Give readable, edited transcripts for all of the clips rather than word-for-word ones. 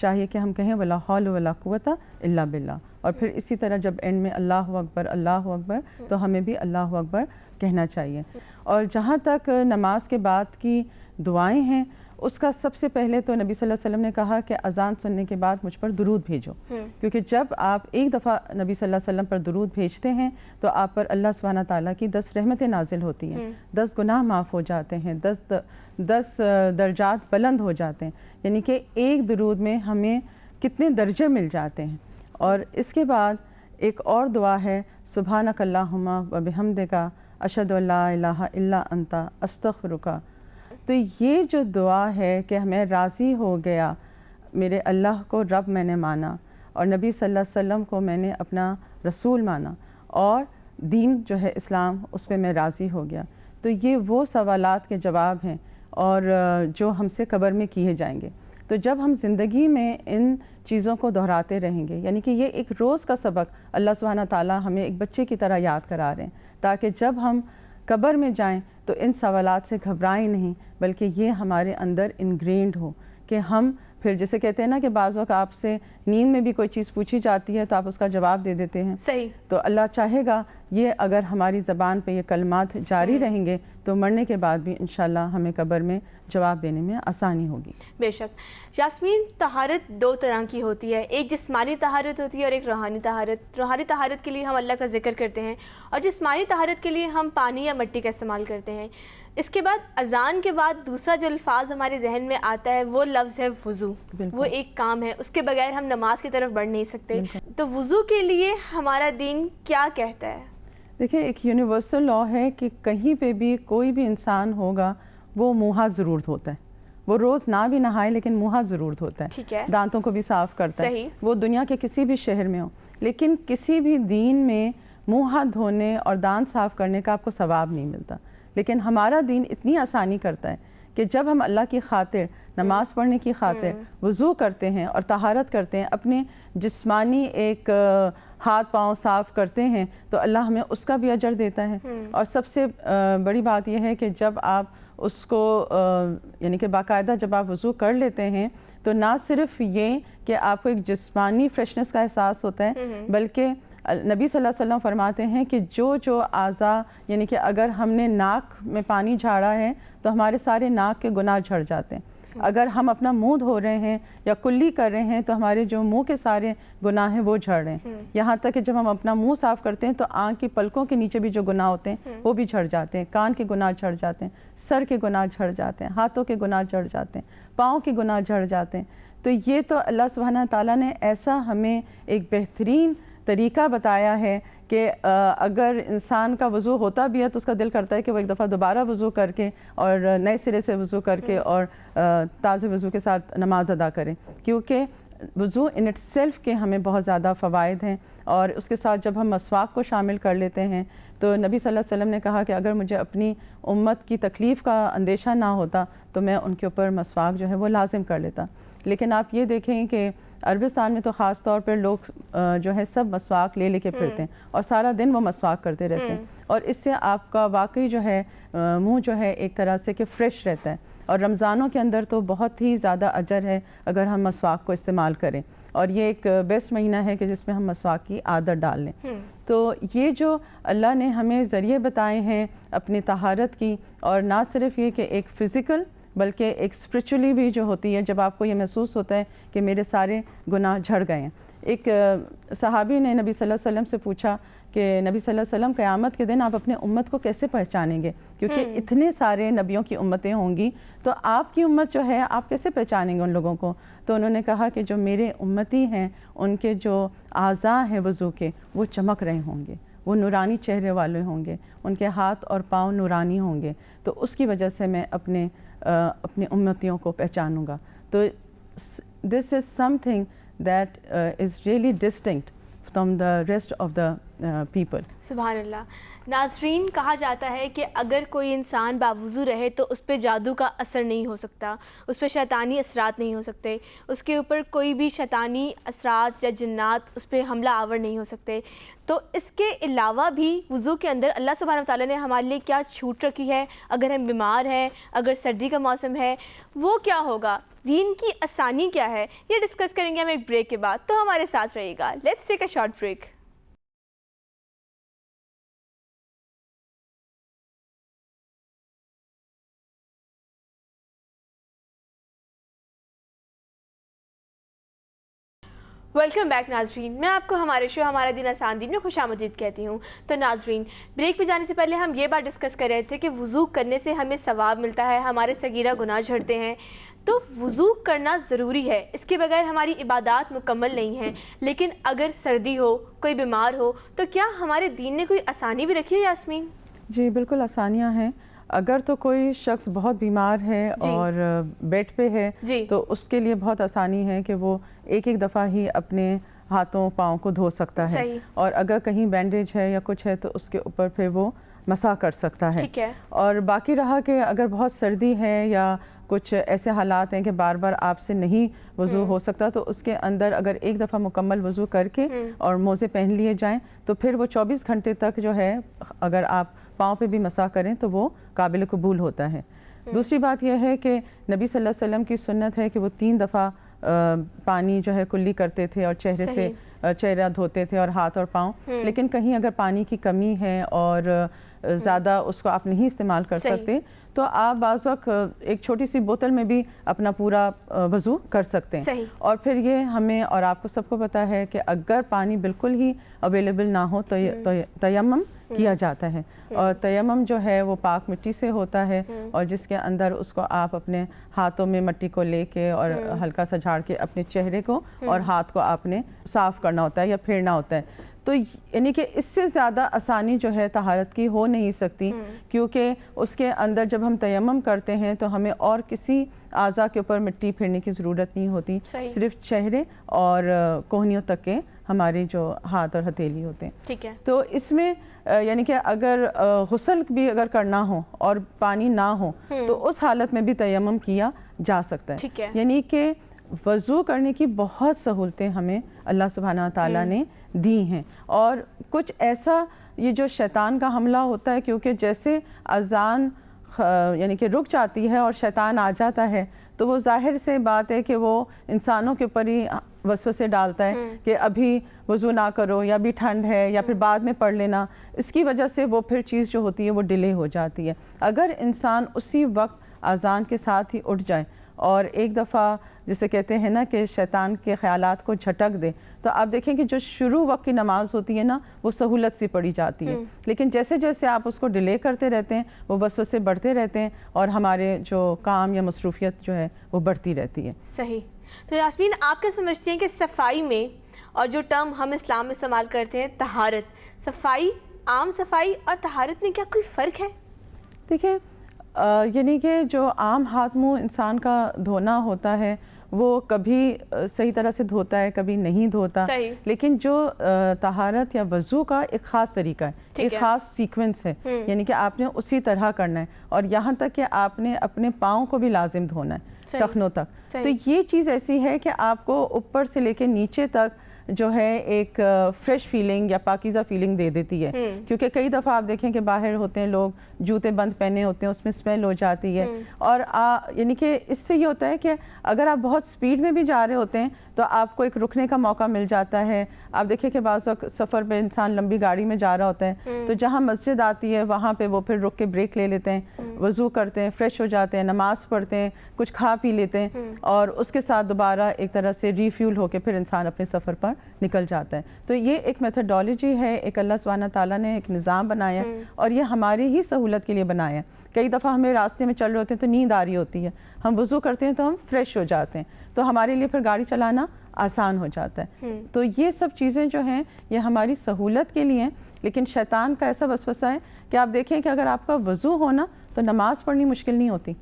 چاہیے کہ ہم کہیں ولا حول ولا قوت الا باللہ، اور پھر اسی طرح جب اینڈ میں اللہ اکبر تو ہمیں بھی اللہ اکبر کہنا چاہیے۔ اور جہاں تک نماز کے بعد کی دعائیں ہیں، اس کا سب سے پہلے تو نبی صلی اللہ علیہ وسلم نے کہا کہ اذان سننے کے بعد مجھ پر درود بھیجو، کیونکہ جب آپ ایک دفعہ نبی صلی اللہ علیہ وسلم پر درود بھیجتے ہیں تو آپ پر اللہ سبحانہ تعالیٰ کی 10 رحمتیں نازل ہوتی ہیں، 10 گناہ معاف ہو جاتے ہیں، 10 درجات بلند ہو جاتے ہیں، یعنی کہ ایک درود میں ہمیں کتنے درجے مل جاتے ہیں۔ اور اس کے بعد ایک اور دعا ہے، سبحانک اللہم و بحمدک اشہد ان لا الہ الا انت استغفرک۔ تو یہ جو دعا ہے کہ ہمیں راضی ہو گیا، میرے اللہ کو رب میں نے مانا اور نبی صلی اللہ علیہ وسلم کو میں نے اپنا رسول مانا، اور دین جو ہے اسلام اس پہ میں راضی ہو گیا، تو یہ وہ سوالات کے جواب ہیں اور جو ہم سے قبر میں کیے جائیں گے۔ تو جب ہم زندگی میں ان چیزوں کو دہراتے رہیں گے، یعنی کہ یہ ایک روز کا سبق اللہ سبحانہ تعالیٰ ہمیں ایک بچے کی طرح یاد کرا رہے ہیں، تاکہ جب ہم قبر میں جائیں تو ان سوالات سے گھبرائیں نہیں، بلکہ یہ ہمارے اندر انگرینڈ ہو کہ ہم پھر جیسے کہتے ہیں نا کہ بعض وقت آپ سے نیند میں بھی کوئی چیز پوچھی جاتی ہے تو آپ اس کا جواب دے دیتے ہیں، صحیح۔ تو اللہ چاہے گا یہ اگر ہماری زبان پہ یہ کلمات جاری رہیں گے تو مرنے کے بعد بھی انشاءاللہ ہمیں قبر میں جواب دینے میں آسانی ہوگی۔ بے شک۔ یاسمین، طہارت 2 طرح کی ہوتی ہے، ایک جسمانی طہارت ہوتی ہے اور ایک روحانی طہارت۔ روحانی طہارت کے لیے ہم اللہ کا ذکر کرتے ہیں اور جسمانی طہارت کے لیے ہم پانی یا مٹی کا استعمال کرتے ہیں۔ اس کے بعد اذان کے بعد دوسرا جو الفاظ ہمارے ذہن میں آتا ہے وہ لفظ ہے وضو۔ وہ ایک کام ہے، اس کے بغیر ہم نماز کی طرف بڑھ نہیں سکتے۔ تو وضو کے لیے ہمارا دین کیا کہتا ہے؟ دیکھیں، ایک یونیورسل لا ہے کہ کہیں پہ بھی کوئی بھی انسان ہوگا وہ منہ ہاتھ ضرور دھوتا ہے، وہ روز نہ بھی نہائے لیکن منہ ہاتھ ضرور دھوتا ہے، ٹھیک ہے، دانتوں کو بھی صاف کرتا ہے، صحیح۔ وہ دنیا کے کسی بھی شہر میں ہو، لیکن کسی بھی دین میں منہ ہاتھ دھونے اور دانت صاف کرنے کا آپ کو ثواب نہیں ملتا۔ لیکن ہمارا دین اتنی آسانی کرتا ہے کہ جب ہم اللہ کی خاطر نماز پڑھنے کی خاطر وضو کرتے ہیں اور طہارت کرتے ہیں، اپنے جسمانی ایک ہاتھ پاؤں صاف کرتے ہیں، تو اللہ ہمیں اس کا بھی اجر دیتا ہے۔ اور سب سے بڑی بات یہ ہے کہ جب آپ اس کو یعنی کہ باقاعدہ جب آپ وضو کر لیتے ہیں تو نہ صرف یہ کہ آپ کو ایک جسمانی فریشنس کا احساس ہوتا ہے، بلکہ نبی صلی اللہ علیہ وسلم فرماتے ہیں کہ جو اعضاء، یعنی کہ اگر ہم نے ناک میں پانی جھاڑا ہے تو ہمارے سارے ناک کے گناہ جھڑ جاتے ہیں، اگر ہم اپنا منہ دھو رہے ہیں یا کلی کر رہے ہیں تو ہمارے جو منہ کے سارے گناہ ہیں وہ جھڑ رہے ہیں، یہاں تک کہ جب ہم اپنا منہ صاف کرتے ہیں تو آنکھ کی پلکوں کے نیچے بھی جو گناہ ہوتے ہیں وہ بھی جھڑ جاتے ہیں، کان کے گناہ جھڑ جاتے ہیں، سر کے گناہ جھڑ جاتے ہیں، ہاتھوں کے گناہ جھڑ جاتے ہیں، پاؤں کے گناہ جھڑ جاتے ہیں۔ تو یہ تو اللہ سبحانہ تعالیٰ نے ایسا ہمیں ایک بہترین طریقہ بتایا ہے کہ اگر انسان کا وضو ہوتا بھی ہے تو اس کا دل کرتا ہے کہ وہ ایک دفعہ دوبارہ وضو کر کے اور نئے سرے سے وضو کر کے اور تازے وضو کے ساتھ نماز ادا کریں، کیونکہ وضو ان اٹ سیلف کے ہمیں بہت زیادہ فوائد ہیں۔ اور اس کے ساتھ جب ہم مسواک کو شامل کر لیتے ہیں تو نبی صلی اللہ علیہ وسلم نے کہا کہ اگر مجھے اپنی امت کی تکلیف کا اندیشہ نہ ہوتا تو میں ان کے اوپر مسواک جو ہے وہ لازم کر لیتا۔ لیکن آپ یہ دیکھیں کہ عربستان میں تو خاص طور پر لوگ جو ہے سب مسواک لے کے پھرتے ہیں اور سارا دن وہ مسواک کرتے رہتے ہیں، اور اس سے آپ کا واقعی جو ہے منہ جو ہے ایک طرح سے کہ فریش رہتا ہے، اور رمضانوں کے اندر تو بہت ہی زیادہ اجر ہے اگر ہم مسواک کو استعمال کریں، اور یہ ایک بیسٹ مہینہ ہے کہ جس میں ہم مسواک کی عادت ڈال لیں۔ تو یہ جو اللہ نے ہمیں ذریعے بتائے ہیں اپنی طہارت کی، اور نہ صرف یہ کہ ایک فزیکل بلکہ ایک اسپرچولی بھی جو ہوتی ہے، جب آپ کو یہ محسوس ہوتا ہے کہ میرے سارے گناہ جھڑ گئے ہیں۔ ایک صحابی نے نبی صلی اللہ علیہ وسلم سے پوچھا کہ نبی صلی اللہ علیہ وسلم قیامت کے دن آپ اپنے امت کو کیسے پہچانیں گے، کیونکہ اتنے سارے نبیوں کی امتیں ہوں گی، تو آپ کی امت جو ہے آپ کیسے پہچانیں گے ان لوگوں کو؟ تو انہوں نے کہا کہ جو میرے امتی ہیں ان کے جو اعضاء ہیں وضو کے وہ چمک رہے ہوں گے، وہ نورانی چہرے والے ہوں گے، ان کے ہاتھ اور پاؤں نورانی ہوں گے، تو اس کی وجہ سے میں اپنے امتیوں کو پہچانوں گا۔ تو this is something that is really distinct from the rest of the people. سبحان اللہ. ناظرین، کہا جاتا ہے کہ اگر کوئی انسان باوضو رہے تو اس پہ جادو کا اثر نہیں ہو سکتا، اس پہ شیطانی اثرات نہیں ہو سکتے، اس کے اوپر کوئی بھی شیطانی اثرات یا جنات اس پہ حملہ آور نہیں ہو سکتے. تو اس کے علاوہ بھی وضو کے اندر اللہ سبحانہ وتعالیٰ نے ہمارے لیے کیا چھوٹ رکھی ہے؟ اگر ہم بیمار ہیں، اگر سردی کا موسم ہے، وہ کیا ہوگا؟ دین کی آسانی کیا ہے؟ یہ ڈسکس کریں گے ہم ایک بریک کے بعد، تو ہمارے ساتھ رہیے گا. Let's take a short break. Welcome back ناظرین. میں آپ کو ہمارے شو ہمارا دین آسان دین میں خوش آمدید کہتی ہوں. تو ناظرین، بریک پہ جانے سے پہلے ہم یہ بات ڈسکس کر رہے تھے کہ وضو کرنے سے ہمیں ثواب ملتا ہے، ہمارے صغیرہ گناہ جھڑتے ہیں. تو وضو کرنا ضروری ہے، اس کے بغیر ہماری عبادات مکمل نہیں ہیں. لیکن اگر سردی ہو، کوئی بیمار ہو، تو کیا ہمارے دین نے کوئی آسانی بھی رکھی ہے یاسمین؟ جی بالکل آسانیاں ہیں. اگر تو کوئی شخص بہت بیمار ہے اور بیڈ پہ ہے تو اس کے لیے بہت آسانی ہے کہ وہ ایک دفعہ ہی اپنے ہاتھوں پاؤں کو دھو سکتا ہے. اور اگر کہیں بینڈیج ہے یا کچھ ہے تو اس کے اوپر پھر وہ مسح کر سکتا ہے. اور باقی رہا کہ اگر بہت سردی ہے یا کچھ ایسے حالات ہیں کہ بار بار آپ سے نہیں وضو ہو سکتا تو اس کے اندر اگر ایک دفعہ مکمل وضو کر کے اور موزے پہن لیے جائیں تو پھر وہ 24 گھنٹے تک جو ہے اگر آپ پاؤں پہ بھی مسح کریں تو وہ قابل قبول ہوتا ہے. دوسری بات یہ ہے کہ نبی صلی اللہ علیہ وسلم کی سنت ہے کہ وہ 3 دفعہ پانی جو ہے کلی کرتے تھے اور چہرے سے چہرہ دھوتے تھے اور ہاتھ اور پاؤں. لیکن کہیں اگر پانی کی کمی ہے اور زیادہ اس کو آپ نہیں استعمال کر سکتے تو آپ بعض وقت ایک چھوٹی سی بوتل میں بھی اپنا پورا وضو کر سکتے ہیں. اور پھر یہ ہمیں اور آپ کو سب کو پتہ ہے کہ اگر پانی بالکل ہی اویلیبل نہ ہو تو تیمم کیا جاتا ہے. اور تیمم جو ہے وہ پاک مٹی سے ہوتا ہے اور جس کے اندر اس کو آپ اپنے ہاتھوں میں مٹی کو لے کے اور ہلکا سا جھاڑ کے اپنے چہرے کو اور ہاتھ کو آپ نے صاف کرنا ہوتا ہے یا پھیرنا ہوتا ہے. تو یعنی کہ اس سے زیادہ آسانی جو ہے طہارت کی ہو نہیں سکتی، کیونکہ اس کے اندر جب ہم تیمم کرتے ہیں تو ہمیں اور کسی اعضاء کے اوپر مٹی پھیرنے کی ضرورت نہیں ہوتی، صرف چہرے اور کوہنیوں تک کے ہمارے جو ہاتھ اور ہتھیلی ہوتے ہیں. ٹھیک ہے. تو اس میں یعنی کہ اگر غسل بھی اگر کرنا ہو اور پانی نہ ہو تو اس حالت میں بھی تیمم کیا جا سکتا ہے. یعنی کہ وضو کرنے کی بہت سہولتیں ہمیں اللہ سبحانہ تعالیٰ نے دی ہیں. اور کچھ ایسا یہ جو شیطان کا حملہ ہوتا ہے، کیونکہ جیسے اذان یعنی کہ رک جاتی ہے اور شیطان آ جاتا ہے تو وہ ظاہر سے بات ہے کہ وہ انسانوں کے اوپر ہی وسوسے ڈالتا ہے کہ ابھی وضو نہ کرو یا بھی ٹھنڈ ہے یا پھر بعد میں پڑھ لینا. اس کی وجہ سے وہ پھر چیز جو ہوتی ہے وہ ڈیلے ہو جاتی ہے. اگر انسان اسی وقت اذان کے ساتھ ہی اٹھ جائے اور ایک دفعہ جسے کہتے ہیں نا کہ شیطان کے خیالات کو جھٹک دے تو آپ دیکھیں کہ جو شروع وقت کی نماز ہوتی ہے نا وہ سہولت سی پڑی جاتی ہے. لیکن جیسے جیسے آپ اس کو ڈیلے کرتے رہتے ہیں وہ وسوسے بڑھتے رہتے ہیں اور ہمارے جو کام یا مصروفیت جو ہے وہ بڑھتی رہتی ہے. صحیح. تو یاسمین، آپ کیا سمجھتی ہیں کہ صفائی میں اور جو ٹرم ہم اسلام میں استعمال کرتے ہیں طہارت، صفائی، عام صفائی اور طہارت میں کیا کوئی فرق ہے؟ دیکھیں یعنی کہ جو عام ہاتھ منہ انسان کا دھونا ہوتا ہے وہ کبھی صحیح طرح سے دھوتا ہے، کبھی نہیں دھوتا. لیکن جو طہارت یا وضو کا ایک خاص طریقہ ہے، ایک خاص سیکوینس ہے، یعنی کہ آپ نے اسی طرح کرنا ہے. اور یہاں تک کہ آپ نے اپنے پاؤں کو بھی لازم دھونا ہے ٹخنوں تک. تو یہ چیز ایسی ہے کہ آپ کو اوپر سے لے کے نیچے تک جو ہے ایک فریش فیلنگ یا پاکیزہ فیلنگ دے دیتی ہے. کیونکہ کئی دفعہ آپ دیکھیں کہ باہر ہوتے ہیں لوگ، جوتے بند پہنے ہوتے ہیں، اس میں اسمیل ہو جاتی ہے. اور یعنی کہ اس سے یہ ہوتا ہے کہ اگر آپ بہت سپیڈ میں بھی جا رہے ہوتے ہیں تو آپ کو ایک رکنے کا موقع مل جاتا ہے. آپ دیکھیں کہ بعض وقت سفر پہ انسان لمبی گاڑی میں جا رہا ہوتا ہے تو جہاں مسجد آتی ہے وہاں پہ وہ پھر رک کے بریک لے لیتے ہیں، وضو کرتے ہیں، فریش ہو جاتے ہیں، نماز پڑھتے ہیں، کچھ کھا پی لیتے ہیں اور اس کے ساتھ دوبارہ ایک طرح سے ریفیول ہو کے پھر انسان اپنے سفر پر نکل جاتا ہے. تو یہ ایک میتھڈالوجی ہے، ایک اللہ سبحانہ تعالیٰ نے ایک نظام بنایا اور یہ ہماری ہی سہولت کے لیے بنایا ہے. کئی دفعہ ہمیں راستے میں چل رہے ہوتے ہیں تو نیند آ رہی ہوتی ہے، ہم وضو کرتے ہیں تو ہم فریش ہو جاتے ہیں، تو ہمارے لیے پھر گاڑی چلانا آسان ہو جاتا ہے. تو یہ سب چیزیں جو ہیں یہ ہماری سہولت کے لیے ہیں. لیکن شیطان کا ایسا وسوسہ ہے کہ آپ دیکھیں کہ اگر آپ کا وضو ہونا تو نماز پڑھنی مشکل نہیں ہوتی،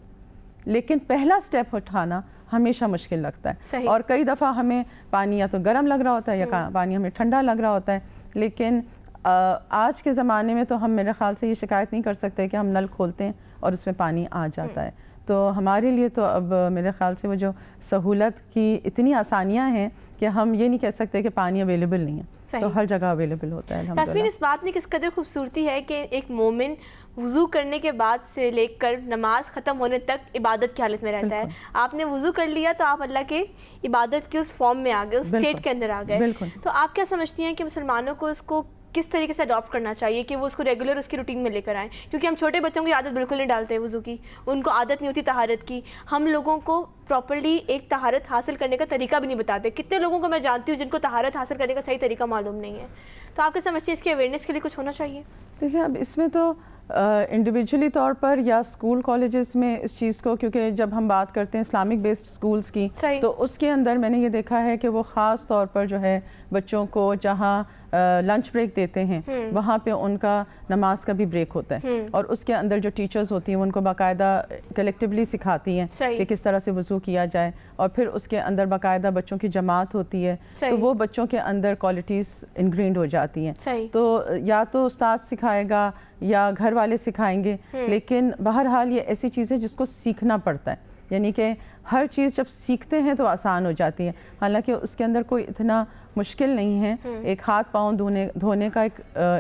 لیکن پہلا سٹیپ اٹھانا ہمیشہ مشکل لگتا ہے. اور کئی دفعہ ہمیں پانی یا تو گرم لگ رہا ہوتا ہے یا پانی ہمیں ٹھنڈا لگ رہا ہوتا ہے. لیکن آج کے زمانے میں تو ہم میرے خیال سے یہ شکایت نہیں کر سکتے کہ ہم نل کھولتے ہیں اور اس میں پانی آ جاتا ہے. تو ہمارے لیے تو اب میرے خیال سے وہ جو سہولت کی اتنی آسانیاں ہیں کہ ہم یہ نہیں کہہ سکتے کہ پانی اویلیبل نہیں ہے, تو ہر جگہ اویلیبل ہوتا ہے الحمدللہ. یاسمین, اس بات میں کس قدر خوبصورتی ہے کہ ایک مومن وضو کرنے کے بعد سے لے کر نماز ختم ہونے تک عبادت کی حالت میں رہتا ہے. آپ نے وضو کر لیا تو آپ اللہ کے عبادت کے اس فارم میں آ گئے, اس اسٹیٹ کے اندر آ گئے. تو آپ کیا سمجھتی ہیں کہ مسلمانوں کو اس کو کس طریقے سے اڈاپٹ کرنا چاہیے کہ وہ اس کو ریگولر اس کی روٹین میں لے کر آئیں؟ کیونکہ ہم چھوٹے بچوں کی عادت بالکل نہیں ڈالتے وضو کی, ان کو عادت نہیں ہوتی طہارت کی. ہم لوگوں کو پراپرلی ایک طہارت حاصل کرنے کا طریقہ بھی نہیں بتاتے. کتنے لوگوں کو میں جانتی ہوں جن کو طہارت حاصل کرنے کا صحیح طریقہ معلوم نہیں ہے. تو آپ کیا سمجھتی ہیں اس کی اویئرنیس کے لیے کچھ ہونا چاہیے؟ دیکھیں, اب اس میں تو انڈیویجولی طور پر یا اسکول کالجز میں اس چیز کو, کیونکہ جب ہم بات کرتے ہیں اسلامک بیسڈ اسکولس کی, تو اس کے اندر میں نے یہ دیکھا ہے کہ وہ خاص طور پر جو ہے بچوں کو جہاں لنچ بریک دیتے ہیں وہاں پہ ان کا نماز کا بھی بریک ہوتا ہے, اور اس کے اندر جو ٹیچرز ہوتی ہیں ان کو باقاعدہ کلیکٹیولی سکھاتی ہیں کہ کس طرح سے وضو کیا جائے, اور پھر اس کے اندر باقاعدہ بچوں کی جماعت ہوتی ہے, تو وہ بچوں کے اندر کوالٹیز انگرینڈ ہو جاتی ہیں. تو یا تو استاد سکھائے گا یا گھر والے سکھائیں گے, لیکن بہرحال یہ ایسی چیز ہے جس کو سیکھنا پڑتا ہے. یعنی کہ ہر چیز جب سیکھتے ہیں تو آسان ہو جاتی ہے, حالانکہ اس کے اندر کوئی اتنا مشکل نہیں ہے. ایک ہاتھ پاؤں دھونے کا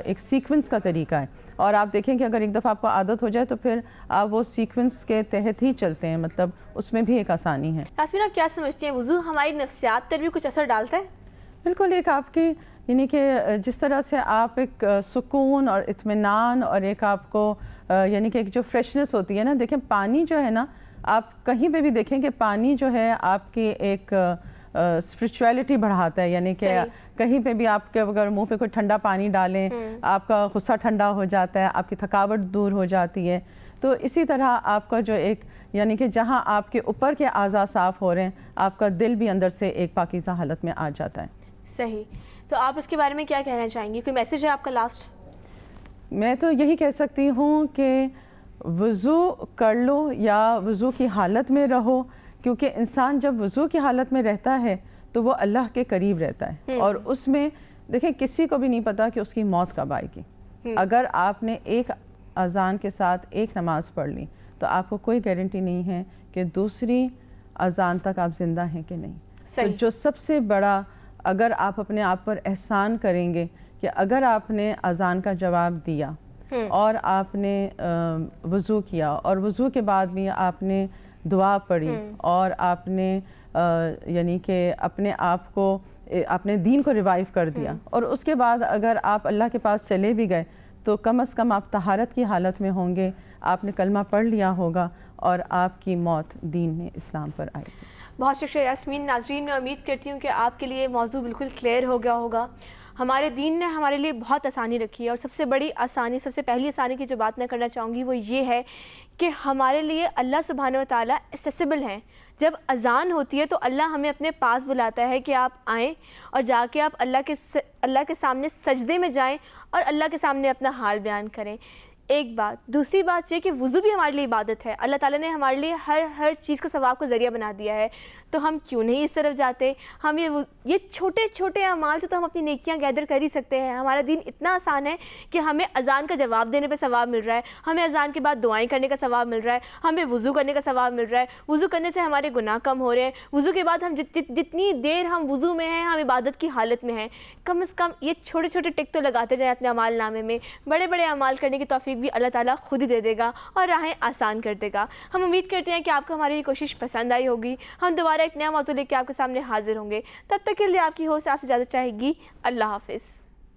ایک سیکوینس کا طریقہ ہے, اور آپ دیکھیں کہ اگر ایک دفعہ آپ کو عادت ہو جائے تو پھر آپ وہ سیکوینس کے تحت ہی چلتے ہیں, مطلب اس میں بھی ایک آسانی ہے. یاسمین, آپ کیا سمجھتی ہیں وضو ہماری نفسیات پر بھی کچھ اثر ڈالتا ہے؟ بالکل, ایک آپ کی یعنی کہ جس طرح سے آپ ایک سکون اور اطمینان اور ایک آپ کو یعنی کہ ایک جو فریشنس ہوتی ہے نا, دیکھیں پانی جو ہے نا, آپ کہیں پہ بھی دیکھیں کہ پانی جو ہے آپ کی ایک اسپرچویلٹی بڑھاتا ہے. یعنی کہ کہیں پہ بھی آپ کے اگر منہ پہ کوئی ٹھنڈا پانی ڈالیں آپ کا غصہ ٹھنڈا ہو جاتا ہے, آپ کی تھکاوٹ دور ہو جاتی ہے. تو اسی طرح آپ کا جو ایک یعنی کہ جہاں آپ کے اوپر کے اعضاء صاف ہو رہے ہیں, آپ کا دل بھی اندر سے ایک پاکیزہ حالت میں آ جاتا ہے. صحیح. تو آپ اس کے بارے میں کیا کہنا چاہیں گی؟ کوئی میسیج ہے آپ کا لاسٹ؟ میں تو یہی کہہ سکتی ہوں کہ وضو کر لو یا وضو کی حالت میں رہو, کیونکہ انسان جب وضو کی حالت میں رہتا ہے تو وہ اللہ کے قریب رہتا ہے, اور اس میں دیکھیں کسی کو بھی نہیں پتا کہ اس کی موت کب آئے گی. اگر آپ نے ایک اذان کے ساتھ ایک نماز پڑھ لی تو آپ کو کوئی گارنٹی نہیں ہے کہ دوسری اذان تک آپ زندہ ہیں کہ نہیں. تو جو سب سے بڑا اگر آپ اپنے آپ پر احسان کریں گے کہ اگر آپ نے اذان کا جواب دیا اور آپ نے وضو کیا, اور وضو کے بعد بھی آپ نے دعا پڑھی, اور آپ نے یعنی کہ اپنے آپ کو اپنے دین کو ریوائیو کر دیا, اور اس کے بعد اگر آپ اللہ کے پاس چلے بھی گئے تو کم از کم آپ طہارت کی حالت میں ہوں گے, آپ نے کلمہ پڑھ لیا ہوگا, اور آپ کی موت دین میں اسلام پر آئے گی. بہت شکریہ یاسمین. ناظرین, میں امید کرتی ہوں کہ آپ کے لیے موضوع بالکل کلیئر ہو گیا ہوگا. ہمارے دین نے ہمارے لیے بہت آسانی رکھی ہے, اور سب سے بڑی آسانی, سب سے پہلی آسانی کی جو بات میں کرنا چاہوں گی وہ یہ ہے کہ ہمارے لیے اللہ سبحانہ و تعالیٰ ایکسیسیبل ہیں. جب اذان ہوتی ہے تو اللہ ہمیں اپنے پاس بلاتا ہے کہ آپ آئیں اور جا کے آپ اللہ کے سامنے سجدے میں جائیں اور اللہ کے سامنے اپنا حال بیان کریں. ایک بات. دوسری بات یہ کہ وضو بھی ہمارے لیے عبادت ہے. اللہ تعالیٰ نے ہمارے لیے ہر چیز کو ثواب کا ذریعہ بنا دیا ہے, تو ہم کیوں نہیں اس طرف جاتے؟ ہم یہ چھوٹے چھوٹے اعمال سے تو ہم اپنی نیکیاں گیدر کر ہی سکتے ہیں. ہمارا دین اتنا آسان ہے کہ ہمیں اذان کا جواب دینے پہ ثواب مل رہا ہے, ہمیں اذان کے بعد دعائیں کرنے کا ثواب مل رہا ہے, ہمیں وضو کرنے کا ثواب مل رہا ہے, وضو کرنے سے ہمارے گناہ کم ہو رہے ہیں, وضو کے بعد ہم جتنی دیر ہم وضو میں ہیں ہم عبادت کی حالت میں ہیں. کم از کم یہ چھوٹے چھوٹے ٹک تو لگاتے جائیں اپنے اعمال نامے میں. بڑے بڑے اعمال کرنے کی توفیق بھی اللہ تعالیٰ خود ہی دے دے گا اور راہیں آسان کر دے گا. ہم امید کرتے ہیں کہ آپ کو ہماری یہ کوشش پسند آئی ہوگی. ہم دوبارہ ایک نیا موضوع لے کے آپ کے سامنے حاضر ہوں گے. تب تک کے لیے آپ کی ہوسٹ آپ سے اجازت چاہے گی. اللہ حافظ.